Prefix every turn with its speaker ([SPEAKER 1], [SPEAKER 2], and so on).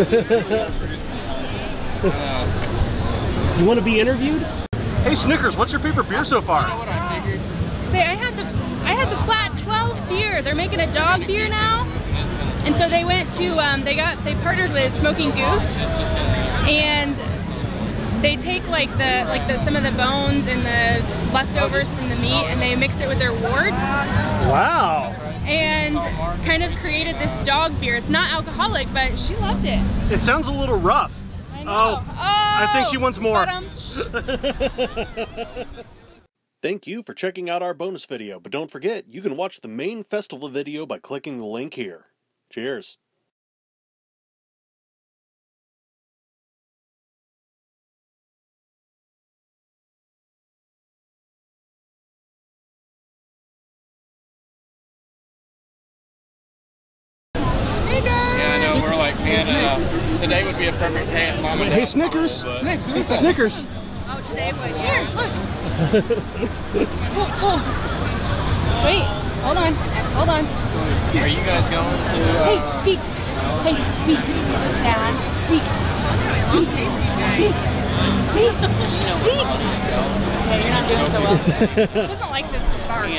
[SPEAKER 1] You want to be interviewed? Hey Snickers, what's your favorite beer so far?
[SPEAKER 2] Say, I had the flat 12 beer. They're making a dog beer now, and so they went to they partnered with Smoking Goose, and they take some of the bones and the leftovers from the meat, and they mixed it with their wort.
[SPEAKER 1] Wow.
[SPEAKER 2] And kind of created this dog beer. It's not alcoholic, but she loved it.
[SPEAKER 1] It sounds a little rough.
[SPEAKER 2] I know.
[SPEAKER 1] I think she wants more.
[SPEAKER 3] Thank you for checking out our bonus video, but don't forget, you can watch the main festival video by clicking the link here. Cheers.
[SPEAKER 4] Yeah, I know, we're like, man, today would be a perfect day at Mom and Dad's.
[SPEAKER 1] Hey, Snickers! Snickers!
[SPEAKER 2] Oh, today would. Here, look! Cool. Wait, hold on.
[SPEAKER 4] Are you guys going to...
[SPEAKER 2] Hey, speak! Hey, speak! Dad, speak! Speak! Okay, you're not doing so well. She doesn't like to bark.